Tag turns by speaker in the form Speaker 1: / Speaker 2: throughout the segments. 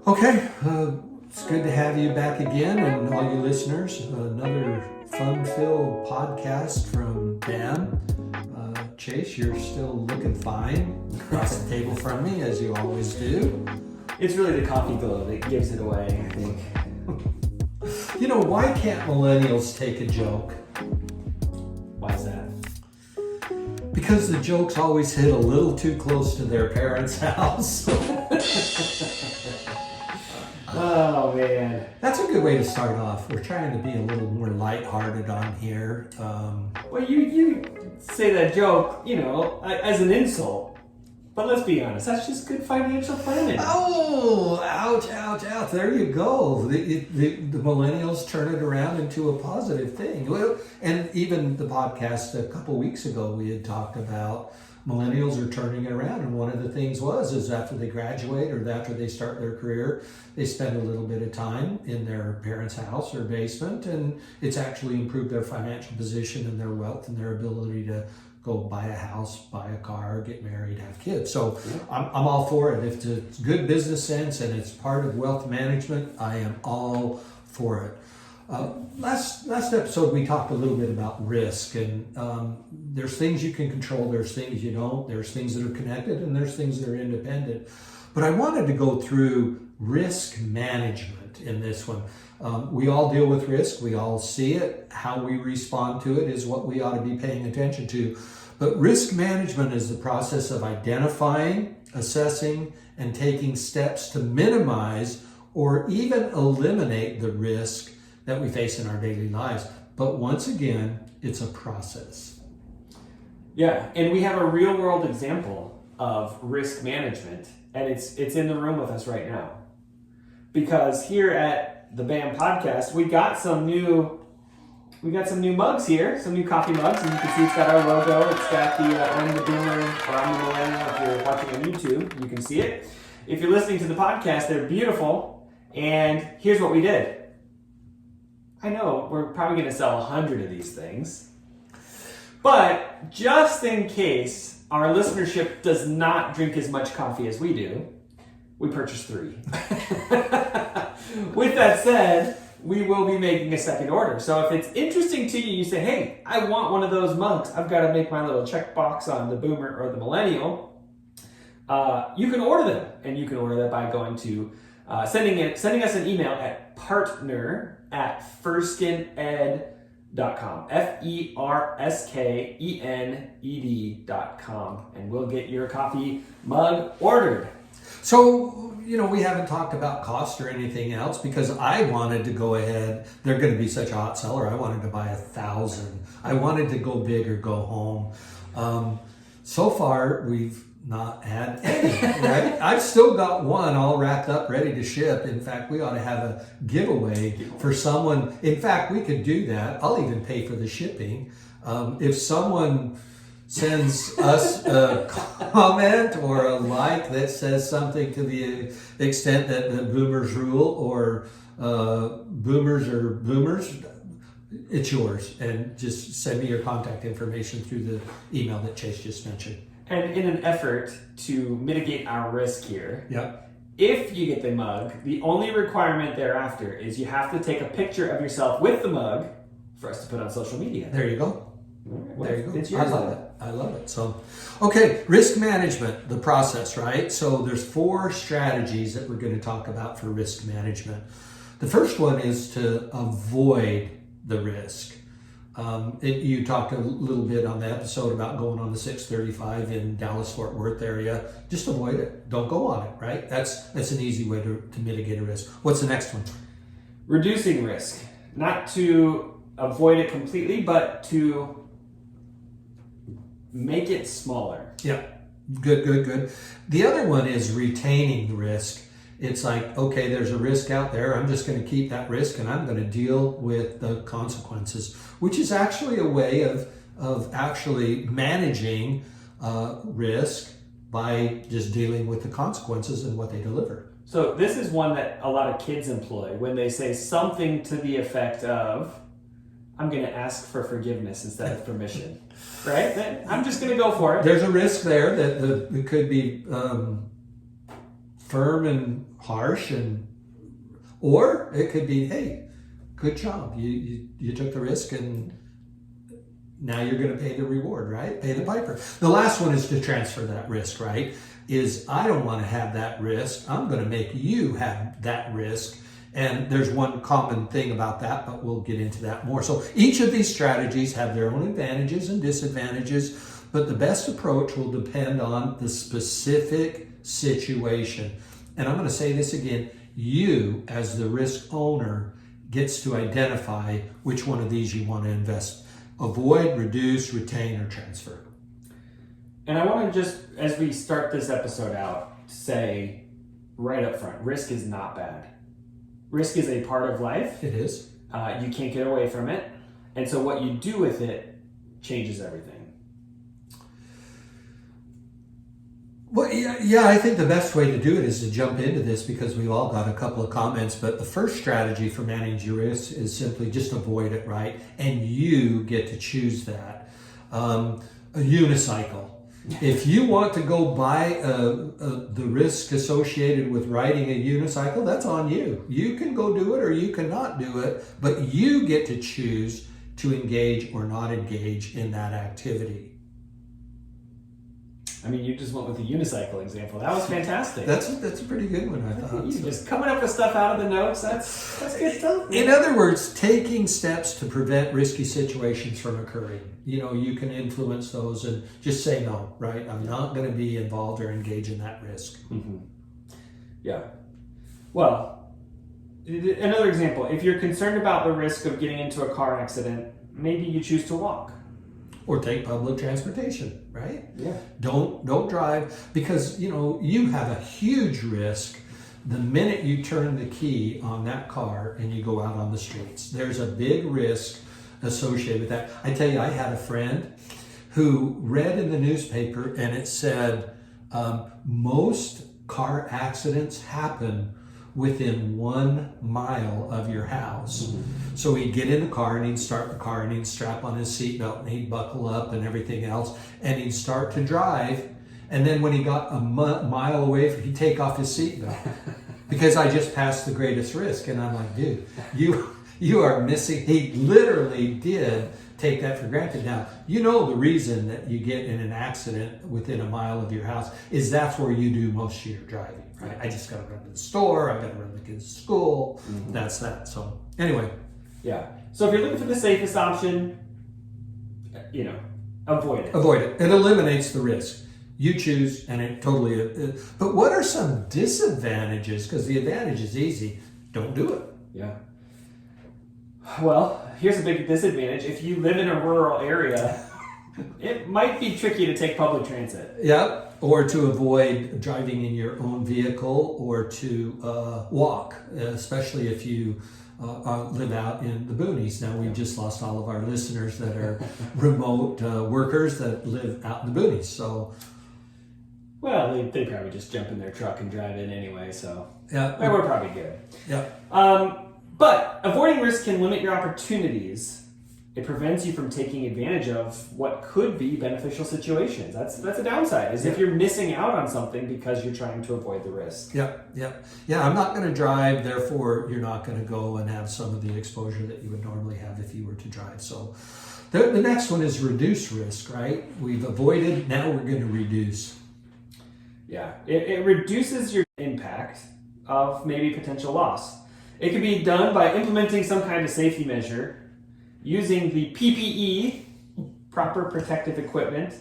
Speaker 1: Okay, it's good to have you back again, and all you listeners. Another fun-filled podcast from Dan. Chase, you're still looking fine across the table from me, as you always do.
Speaker 2: It's really the coffee glow that gives it away, I think.
Speaker 1: You know, why can't millennials take a joke?
Speaker 2: Why is that?
Speaker 1: Because the jokes always hit a little too close to their parents' house.
Speaker 2: Oh, man.
Speaker 1: That's a good way to start off. We're trying to be a little more lighthearted on here.
Speaker 2: Well, you say that joke, as an insult. But let's be honest, that's just good financial planning.
Speaker 1: Oh, ouch, ouch, ouch. There you go. The millennials turn it around into a positive thing. Well, and even the podcast a couple weeks ago, we had talked about millennials are turning it around. And one of the things is after they graduate or after they start their career, they spend a little bit of time in their parents' house or basement. And it's actually improved their financial position and their wealth and their ability to go buy a house, buy a car, get married, have kids. So I'm all for it. If it's good business sense and it's part of wealth management, I am all for it. Last episode, we talked a little bit about risk, and there's things you can control, there's things you don't, there's things that are connected, and there's things that are independent. But I wanted to go through risk management in this one. We all deal with risk. We all see it. How we respond to it is what we ought to be paying attention to. But risk management is the process of identifying, assessing, and taking steps to minimize or even eliminate the risk that we face in our daily lives. But once again, it's a process.
Speaker 2: Yeah, and we have a real world example of risk management, and it's in the room with us right now. Because here at the BAM podcast, we got some new mugs here, some new coffee mugs, and you can see it's got our logo. It's got the I'm the Boomer or I'm the Millennial. If you're watching on YouTube, you can see it. If you're listening to the podcast, they're beautiful. And here's what we did. I know we're probably going to sell 100 of these things, but just in case our listenership does not drink as much coffee as we do, we purchased 3. With that said, we will be making a second order. So if it's interesting to you, you say, hey, I want one of those mugs. I've got to make my little checkbox on the Boomer or the Millennial. You can order them, and you can order that by going to sending us an email at partner@ferskened.com, FERSKENED.com, and we'll get your coffee mug ordered.
Speaker 1: So, we haven't talked about cost or anything else because I wanted to go ahead. They're going to be such a hot seller. I wanted to buy 1,000. I wanted to go big or go home. So far, we've not had any, right? I've still got one all wrapped up, ready to ship. In fact, we ought to have a giveaway for someone. In fact, we could do that. I'll even pay for the shipping. If someone sends us a comment or a like that says something to the extent that the boomers rule or boomers are boomers, it's yours. And just send me your contact information through the email that Chase just mentioned.
Speaker 2: And in an effort to mitigate our risk here,
Speaker 1: Yep.
Speaker 2: If you get the mug, the only requirement thereafter is you have to take a picture of yourself with the mug for us to put on social media.
Speaker 1: There you go. There you go.
Speaker 2: It's yours.
Speaker 1: I love it. So, okay, risk management, the process, right? So there's 4 strategies that we're going to talk about for risk management. The first one is to avoid the risk. You talked a little bit on the episode about going on the 635 in Dallas-Fort Worth area. Just avoid it. Don't go on it, right? That's an easy way to mitigate a risk. What's the next one?
Speaker 2: Reducing risk. Not to avoid it completely, but to make it smaller.
Speaker 1: Yeah, good. The other one is retaining the risk. It's like, okay, there's a risk out there. I'm just going to keep that risk and I'm going to deal with the consequences, which is actually a way of actually managing risk by just dealing with the consequences and what they deliver.
Speaker 2: So this is one that a lot of kids employ when they say something to the effect of, I'm going to ask for forgiveness instead of permission, right? I'm just going to go for it.
Speaker 1: There's a risk there that it could be firm and harsh, or it could be, hey, good job, you took the risk, and now you're going to pay the reward, right? Pay the piper. The last one is to transfer that risk, right? Is I don't want to have that risk. I'm going to make you have that risk. And there's one common thing about that, but we'll get into that more. So each of these strategies have their own advantages and disadvantages, but the best approach will depend on the specific situation. And I'm going to say this again, you as the risk owner gets to identify which one of these you want to invest. Avoid, reduce, retain, or transfer.
Speaker 2: And I want to just, as we start this episode out, say right up front, risk is not bad. Risk is a part of life.
Speaker 1: It is.
Speaker 2: You can't get away from it. And so what you do with it changes everything.
Speaker 1: Well, yeah, I think the best way to do it is to jump into this because we've all got a couple of comments. But the first strategy for managing your risk is simply just avoid it, right? And you get to choose that. A unicycle. If you want to go buy the risk associated with riding a unicycle, that's on you. You can go do it or you cannot do it, but you get to choose to engage or not engage in that activity.
Speaker 2: I mean, you just went with the unicycle example. That was fantastic.
Speaker 1: That's a pretty good one, I thought.
Speaker 2: You just coming up with stuff out of the notes. That's good stuff.
Speaker 1: In other words, taking steps to prevent risky situations from occurring. You can influence those and just say no, right? I'm not going to be involved or engage in that risk.
Speaker 2: Mm-hmm. Yeah. Well, another example. If you're concerned about the risk of getting into a car accident, maybe you choose to walk.
Speaker 1: Or take public transportation, right?
Speaker 2: Yeah.
Speaker 1: Don't drive because you have a huge risk the minute you turn the key on that car and you go out on the streets. There's a big risk associated with that. I tell you, I had a friend who read in the newspaper and it said most car accidents happen within 1 mile of your house. Mm-hmm. So he'd get in the car and he'd start the car and he'd strap on his seatbelt and he'd buckle up and everything else and he'd start to drive. And then when he got a mile away, he'd take off his seatbelt because I just passed the greatest risk. And I'm like, dude, you are missing. He literally did take that for granted. Now, the reason that you get in an accident within a mile of your house is that's where you do most of your driving. Right? I just got to run to the store. I got to run the kids to school. Mm-hmm. That's that. So anyway.
Speaker 2: Yeah. So if you're looking for the safest option, avoid it.
Speaker 1: Avoid it. It eliminates the risk. You choose, and it totally. But what are some disadvantages? Because the advantage is easy. Don't do it.
Speaker 2: Yeah. Well, here's a big disadvantage. If you live in a rural area, it might be tricky to take public transit.
Speaker 1: Yep. Or to avoid driving in your own vehicle, or to walk, especially if you live out in the boonies. Now, we've just lost all of our listeners that are remote workers that live out in the boonies. So,
Speaker 2: well, they probably just jump in their truck and drive in anyway. So,
Speaker 1: yeah,
Speaker 2: we're probably good.
Speaker 1: Yeah.
Speaker 2: But avoiding risk can limit your opportunities. It prevents you from taking advantage of what could be beneficial situations. That's a downside, is if you're missing out on something because you're trying to avoid the risk.
Speaker 1: Yeah. I'm not going to drive, therefore you're not going to go and have some of the exposure that you would normally have if you were to drive. So the next one is reduce risk, right? We've avoided, now we're going to reduce.
Speaker 2: Yeah, it reduces your impact of maybe potential loss. It can be done by implementing some kind of safety measure, using the PPE, proper protective equipment,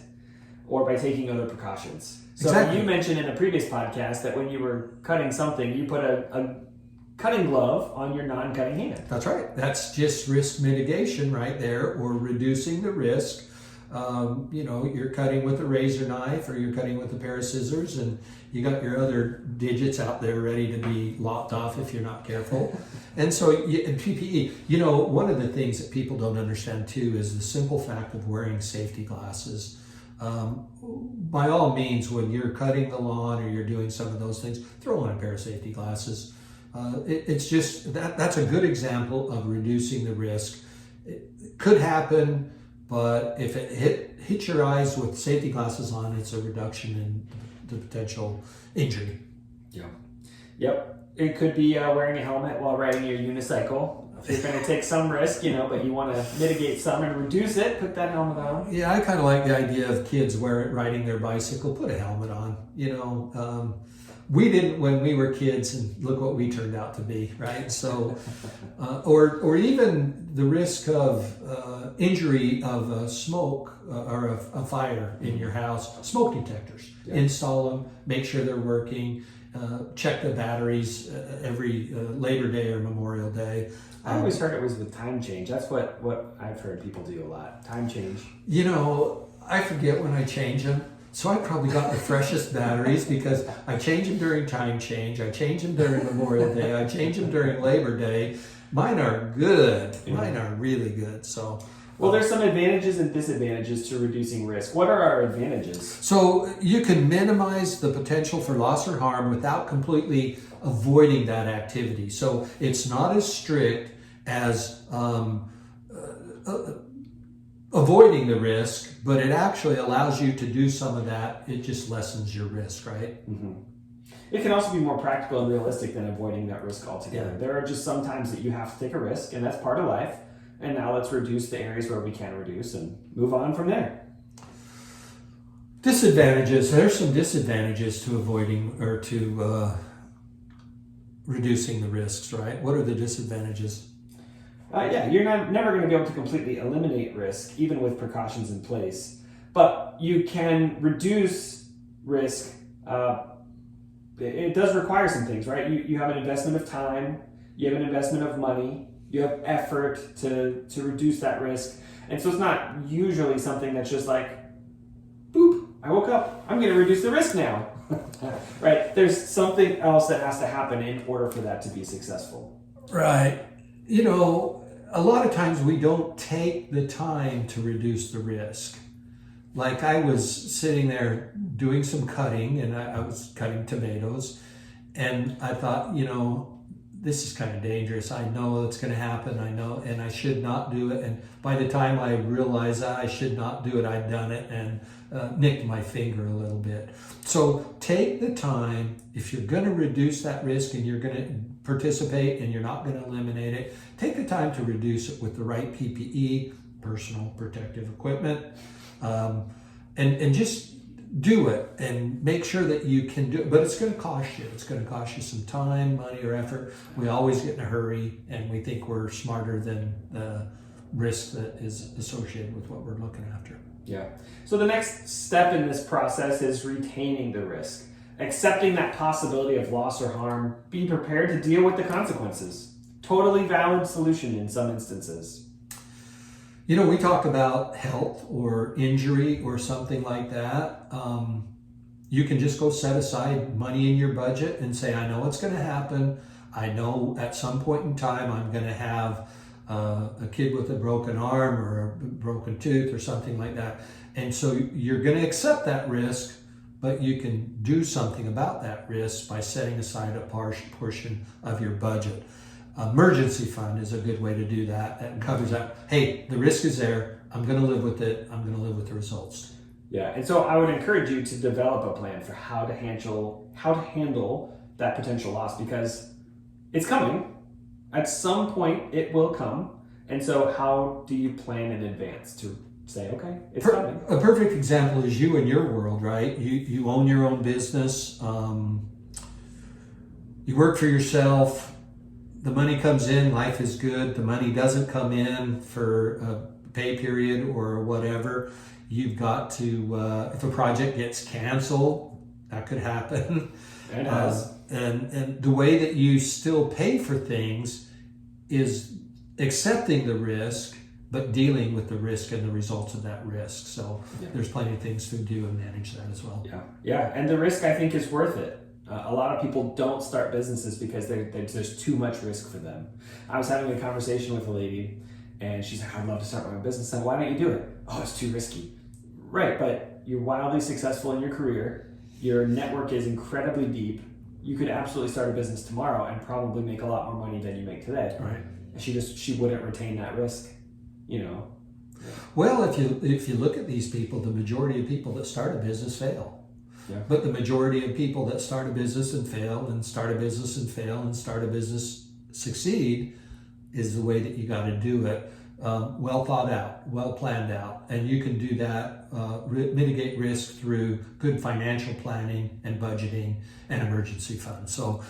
Speaker 2: or by taking other precautions. So exactly. You mentioned in a previous podcast that when you were cutting something, you put a cutting glove on your non-cutting hand.
Speaker 1: That's right. That's just risk mitigation right there, or reducing the risk. You're cutting with a razor knife or you're cutting with a pair of scissors and you got your other digits out there ready to be lopped off if you're not careful. And so PPE, one of the things that people don't understand too is the simple fact of wearing safety glasses. By all means, when you're cutting the lawn or you're doing some of those things, throw on a pair of safety glasses. It's just that's a good example of reducing the risk. It could happen, but if it hits your eyes with safety glasses on, it's a reduction in the potential injury.
Speaker 2: Yep. It could be wearing a helmet while riding your unicycle. If you're going to take some risk, but you want to mitigate some and reduce it, put that helmet on.
Speaker 1: Yeah, I kind of like the idea of kids riding their bicycle, put a helmet on. We didn't when we were kids, and look what we turned out to be, right? So, or even the risk of injury of smoke or a fire in your house. Smoke detectors, install them, make sure they're working. Check the batteries every Labor Day or Memorial Day.
Speaker 2: I always heard it was with time change. That's what I've heard people do a lot. Time change.
Speaker 1: I forget when I change them. So I probably got the freshest batteries because I change them during time change. I change them during Memorial Day. I change them during Labor Day. Mine are good. Mine are really good. So.
Speaker 2: Well, there's some advantages and disadvantages to reducing risk. What are our advantages?
Speaker 1: So you can minimize the potential for loss or harm without completely avoiding that activity. So it's not as strict as avoiding the risk, but it actually allows you to do some of that. It just lessens your risk, right?
Speaker 2: Mm-hmm. It can also be more practical and realistic than avoiding that risk altogether.
Speaker 1: Yeah.
Speaker 2: There are just some times that you have to take a risk, and that's part of life. And now let's reduce the areas where we can reduce and move on from there.
Speaker 1: Disadvantages. There's some disadvantages to avoiding or to reducing the risks, right? What are the disadvantages?
Speaker 2: You're never going to be able to completely eliminate risk, even with precautions in place. But you can reduce risk. It does require some things, right? You have an investment of time. You have an investment of money. You have effort to reduce that risk. And so it's not usually something that's just like, boop, I woke up, I'm going to reduce the risk now. Right? There's something else that has to happen in order for that to be successful.
Speaker 1: Right. A lot of times we don't take the time to reduce the risk. Like I was sitting there doing some cutting, and I was cutting tomatoes, and I thought, this is kind of dangerous. I know it's going to happen. I know, and I should not do it. And by the time I realized I should not do it, I'd done it and nicked my finger a little bit. So take the time. If you're going to reduce that risk and you're going to participate and you're not going to eliminate it, take the time to reduce it with the right PPE, personal protective equipment, and just do it and make sure that you can do it. But it's going to cost you. It's going to cost you some time, money, or effort. We always get in a hurry and we think we're smarter than the risk that is associated with what we're looking after.
Speaker 2: Yeah. So the next step in this process is retaining the risk. Accepting that possibility of loss or harm, be prepared to deal with the consequences. Totally valid solution in some instances.
Speaker 1: We talk about health or injury or something like that. You can just go set aside money in your budget and say, I know what's going to happen. I know at some point in time I'm going to have a kid with a broken arm or a broken tooth or something like that. And so you're going to accept that risk, but you can do something about that risk by setting aside a portion of your budget. Emergency fund is a good way to do that. That covers that. Hey, the risk is there. I'm going to live with it. I'm going to live with the results.
Speaker 2: Yeah, and so I would encourage you to develop a plan for how to handle that potential loss, because it's coming. At some point, it will come. And so how do you plan in advance to say, okay, it's coming?
Speaker 1: A perfect example is you and your world, right? You own your own business. You work for yourself. The money comes in, life is good. The money doesn't come in for a pay period or whatever. You've got to, if a project gets canceled, that could happen.
Speaker 2: It has.
Speaker 1: And the way that you still pay for things is accepting the risk, but dealing with the risk and the results of that risk. So there's plenty of things to do and manage that as well.
Speaker 2: Yeah. And the risk, I think, is worth it. A lot of people don't start businesses because there's too much risk for them. I was having a conversation with a lady, and she's like, I'd love to start my own business. I said, why don't you do it? Oh, it's too risky. Right, but you're wildly successful in your career. Your network is incredibly deep. You could absolutely start a business tomorrow and probably make a lot more money than you make today.
Speaker 1: Right.
Speaker 2: She wouldn't retain that risk,
Speaker 1: Well, if you look at these people, the majority of people that start a business fail.
Speaker 2: Yeah.
Speaker 1: But the majority of people that start a business and fail and start a business and fail and start a business succeed is the way that you got to do it. Well thought out, well planned out. And you can do that, mitigate risk through good financial planning and budgeting and emergency funds. So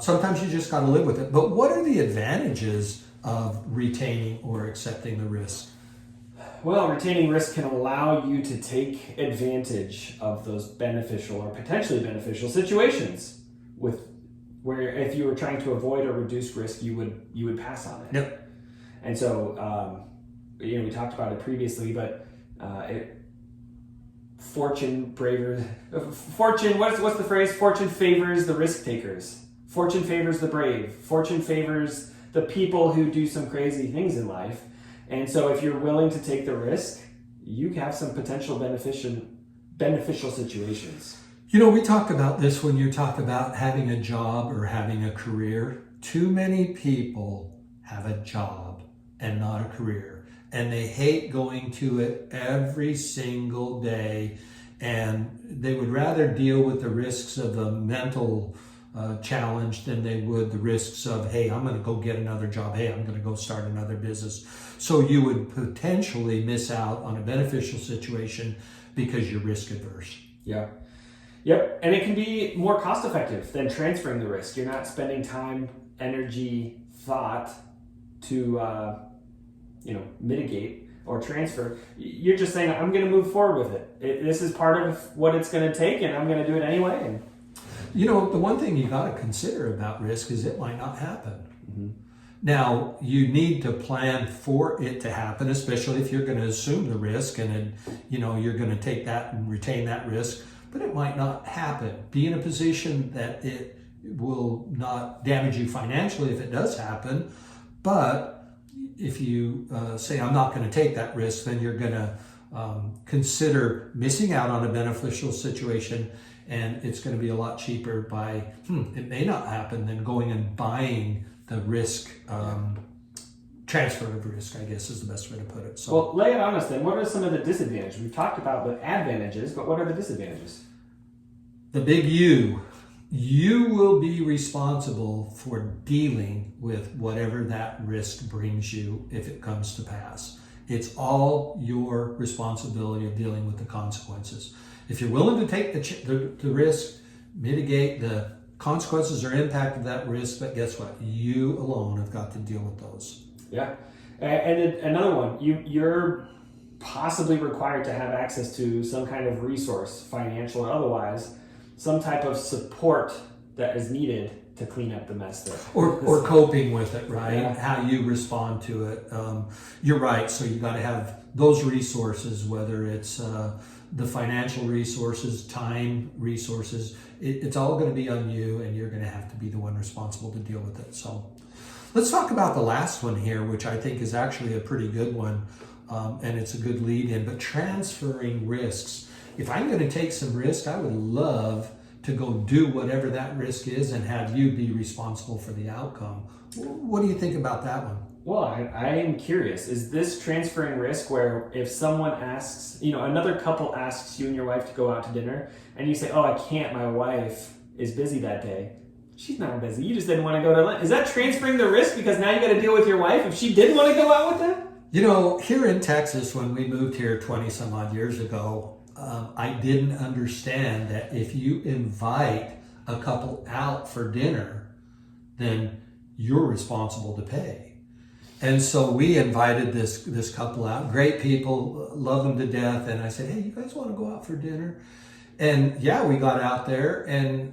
Speaker 1: sometimes you just got to live with it. But what are the advantages of retaining or accepting the risk?
Speaker 2: Well, retaining risk can allow you to take advantage of those beneficial or potentially beneficial situations where if you were trying to avoid or reduce risk, you would pass on it.
Speaker 1: Yep.
Speaker 2: And so, we talked about it previously, but fortune, what's the phrase? Fortune favors the risk takers. Fortune favors the brave. Fortune favors the people who do some crazy things in life. And so if you're willing to take the risk, you have some potential beneficial situations.
Speaker 1: We talk about this when you talk about having a job or having a career. Too many people have a job and not a career. And they hate going to it every single day. And they would rather deal with the risks of a mental challenge than they would the risks of, hey, I'm going to go get another job. Hey, I'm going to go start another business. So you would potentially miss out on a beneficial situation because you're risk adverse.
Speaker 2: Yeah. Yep. And it can be more cost effective than transferring the risk. You're not spending time, energy, thought to, mitigate or transfer. You're just saying, I'm going to move forward with it. This is part of what it's going to take, and I'm going to do it anyway. And
Speaker 1: the one thing you got to consider about risk is it might not happen.
Speaker 2: Mm-hmm.
Speaker 1: Now, you need to plan for it to happen, especially if you're going to assume the risk and you're going to take that and retain that risk, but it might not happen. Be in a position that it will not damage you financially if it does happen, but if you say, I'm not going to take that risk, then you're going to consider missing out on a beneficial situation. And it's going to be a lot cheaper by, it may not happen, than going and buying the risk, transfer of risk, I guess is the best way to put it. So,
Speaker 2: well, lay it on us then. What are some of the disadvantages? We've talked about the advantages, but what are the disadvantages?
Speaker 1: The big you will be responsible for dealing with whatever that risk brings you if it comes to pass. It's all your responsibility of dealing with the consequences. If you're willing to take the risk, mitigate the consequences or impact of that risk, but guess what? You alone have got to deal with those.
Speaker 2: Yeah. And another one, you're possibly required to have access to some kind of resource, financial or otherwise, some type of support that is needed to clean up the mess there.
Speaker 1: Or coping with it, right?
Speaker 2: Yeah.
Speaker 1: How you respond to it. You're right. So you got to have those resources, whether it's the financial resources, time resources. It's all going to be on you, and you're going to have to be the one responsible to deal with it. So let's talk about the last one here, which I think is actually a pretty good one, and it's a good lead in, but transferring risks. If I'm going to take some risk, I would love to go do whatever that risk is and have you be responsible for the outcome. What do you think about that one?
Speaker 2: Well, I am curious. Is this transferring risk where if someone asks, another couple asks you and your wife to go out to dinner and you say, oh, I can't, my wife is busy that day. She's not busy. You just didn't want to go to lunch. Is that transferring the risk because now you got to deal with your wife if she didn't want to go out with them?
Speaker 1: Here in Texas, when we moved here 20 some odd years ago, I didn't understand that if you invite a couple out for dinner, then you're responsible to pay. And so we invited this couple out. Great people, love them to death. And I said, hey, you guys want to go out for dinner? And yeah, we got out there and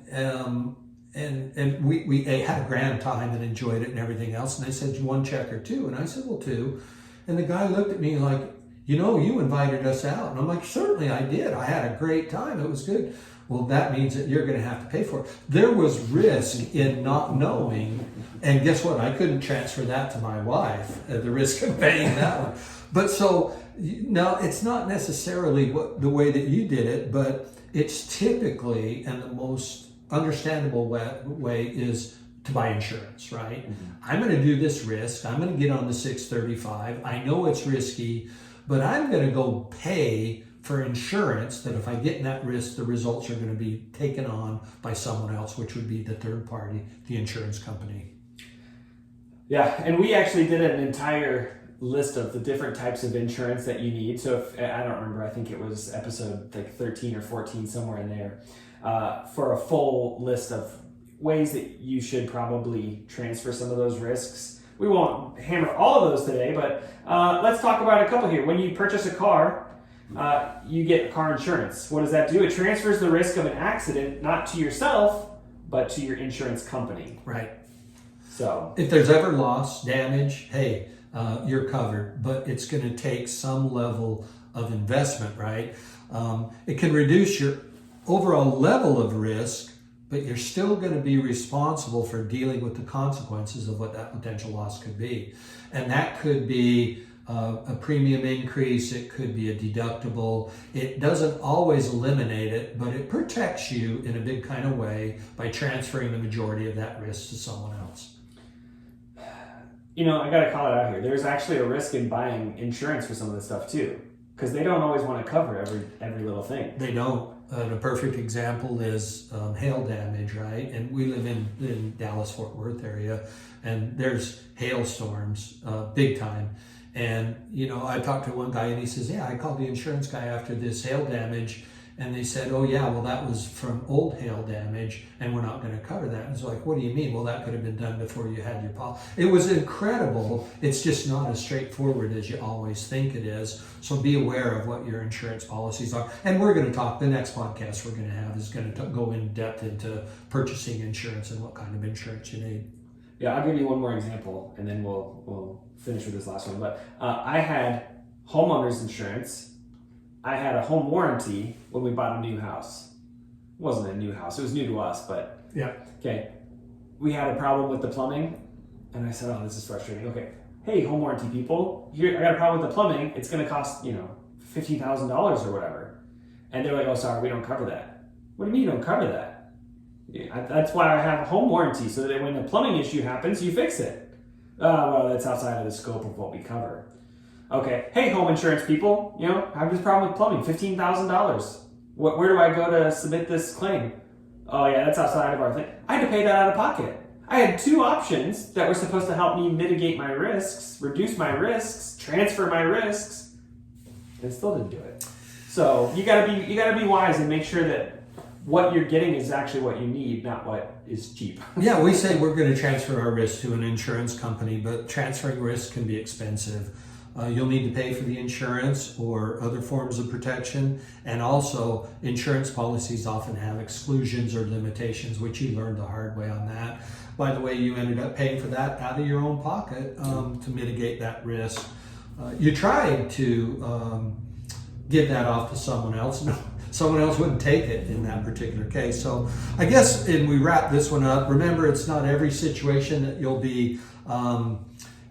Speaker 1: we had a grand time and enjoyed it and everything else. And they said, you one check or two? And I said, well, two. And the guy looked at me like, you invited us out. And I'm like, certainly I did. I had a great time. It was good. Well, that means that you're going to have to pay for it. There was risk in not knowing. And guess what? I couldn't transfer that to my wife, the risk of paying that one. But so, no, it's not necessarily the way that you did it, but it's typically, and the most understandable way is to buy insurance, right? Mm-hmm. I'm going to do this risk. I'm going to get on the 635. I know it's risky, but I'm going to go pay for insurance that if I get in that risk, the results are going to be taken on by someone else, which would be the third party, the insurance company.
Speaker 2: Yeah, and we actually did an entire list of the different types of insurance that you need. So if, I don't remember, I think it was episode like 13 or 14, somewhere in there, for a full list of ways that you should probably transfer some of those risks. We won't hammer all of those today, but let's talk about a couple here. When you purchase a car, you get car insurance. What does that do? It transfers the risk of an accident not to yourself, but to your insurance company.
Speaker 1: Right.
Speaker 2: So
Speaker 1: if there's ever loss, damage, hey, you're covered, but it's going to take some level of investment, right? It can reduce your overall level of risk, but you're still going to be responsible for dealing with the consequences of what that potential loss could be. And that could be a premium increase, it could be a deductible. It doesn't always eliminate it, but it protects you in a big kind of way by transferring the majority of that risk to someone else.
Speaker 2: You know, I got to call it out here. There's actually a risk in buying insurance for some of this stuff too, because they don't always want to cover every little thing.
Speaker 1: They don't. The perfect example is hail damage, right? And we live in Dallas-Fort Worth area, and there's hailstorms, big time. And, you know, I talked to one guy and he says, yeah, I called the insurance guy after this hail damage. And they said, oh yeah, well that was from old hail damage and we're not going to cover that. And it's like, what do you mean? Well, that could have been done before you had your policy. It was incredible. It's just not as straightforward as you always think it is. So be aware of what your insurance policies are. And we're going to talk, the next podcast we're going to have is going to go in depth into purchasing insurance and what kind of insurance you need.
Speaker 2: Yeah, I'll give you one more example and then we'll finish with this last one. But I had homeowners insurance. I had a home warranty when we bought a new house. It wasn't a new house, it was new to us, but
Speaker 1: yeah.
Speaker 2: Okay. We had a problem with the plumbing, and I said, oh, this is frustrating. Okay, hey, home warranty people, here, I got a problem with the plumbing. It's going to cost, $15,000 or whatever. And they're like, oh, sorry, we don't cover that. What do you mean you don't cover that? Yeah, that's why I have a home warranty, so that when the plumbing issue happens, you fix it. Well, that's outside of the scope of what we cover. Okay, hey, home insurance people, I have this problem with plumbing, $15,000. Where do I go to submit this claim? Oh yeah, that's outside of our thing. I had to pay that out of pocket. I had two options that were supposed to help me mitigate my risks, reduce my risks, transfer my risks, and still didn't do it. So you gotta be wise and make sure that what you're getting is actually what you need, not what is cheap.
Speaker 1: Yeah, we say we're going to transfer our risk to an insurance company, but transferring risk can be expensive. You'll need to pay for the insurance or other forms of protection. And also, insurance policies often have exclusions or limitations, which you learned the hard way on that. By the way, you ended up paying for that out of your own pocket to mitigate that risk. You tried to give that off to someone else. No, someone else wouldn't take it in that particular case. So I guess, and we wrap this one up, remember it's not every situation that you'll be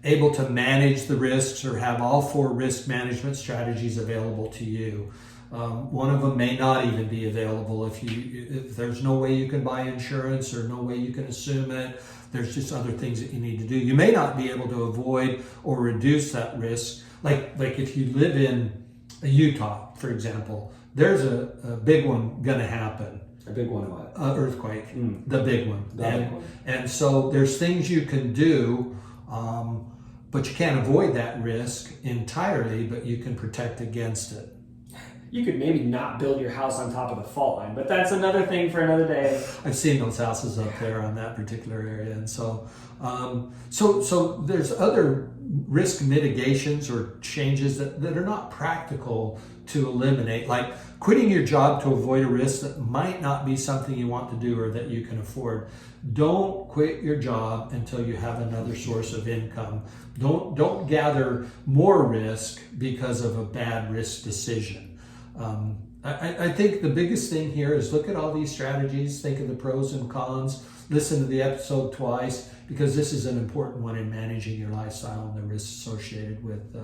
Speaker 1: able to manage the risks or have all 4 risk management strategies available to you. One of them may not even be available if there's no way you can buy insurance or no way you can assume it. There's just other things that you need to do. You may not be able to avoid or reduce that risk. Like if you live in Utah, for example, there's a big one going to happen.
Speaker 2: A big one what?
Speaker 1: Earthquake, the big one.
Speaker 2: Big one.
Speaker 1: And so there's things you can do, but you can't avoid that risk entirely, but you can protect against it.
Speaker 2: You could maybe not build your house on top of the fault line, but that's another thing for another day.
Speaker 1: I've seen those houses up there on that particular area. And so so there's other risk mitigations or changes that are not practical to eliminate, like quitting your job to avoid a risk that might not be something you want to do or that you can afford. Don't quit your job until you have another source of income. Don't gather more risk because of a bad risk decision. I think the biggest thing here is look at all these strategies, think of the pros and cons, listen to the episode twice, because this is an important one in managing your lifestyle and the risks associated with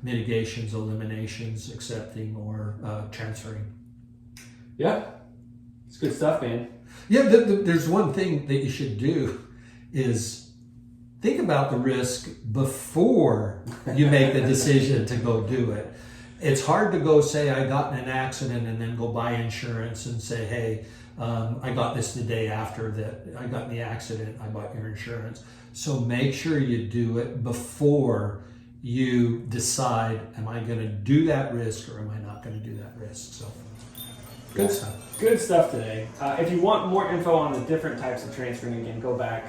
Speaker 1: mitigations, eliminations, accepting, or transferring.
Speaker 2: Yeah, it's good stuff, man.
Speaker 1: Yeah, there's one thing that you should do is think about the risk before you make the decision to go do it. It's hard to go say I got in an accident and then go buy insurance and say, hey, I got this the day after that I got in the accident, I bought your insurance. So make sure you do it before you decide, am I going to do that risk or am I not going to do that risk? So good stuff.
Speaker 2: Good stuff today. If you want more info on the different types of transferring, again, go back.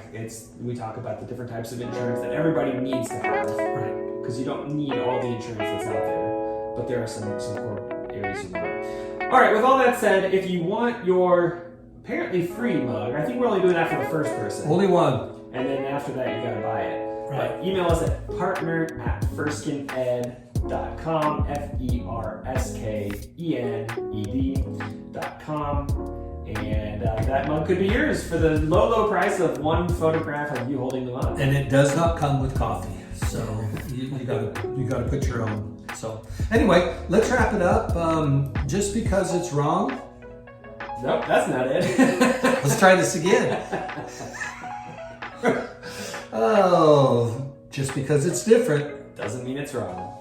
Speaker 2: We talk about the different types of insurance that everybody needs to have.
Speaker 1: Right.
Speaker 2: Because you don't need all the insurance that's out there, but there are some core areas you want. All right, with all that said, if you want your apparently free mug, I think we're only doing that for the first person.
Speaker 1: Only one.
Speaker 2: And then after that, you got to buy it.
Speaker 1: Right.
Speaker 2: But email us at partner@ferskened.com, FERSKENED.com. And that mug could be yours for the low price of one photograph of you holding the mug.
Speaker 1: And it does not come with coffee, so you gotta put your own. So anyway, let's wrap it up. Just because it's wrong.
Speaker 2: Nope, that's not it.
Speaker 1: Let's try this again. Oh, just because it's different
Speaker 2: doesn't mean it's wrong.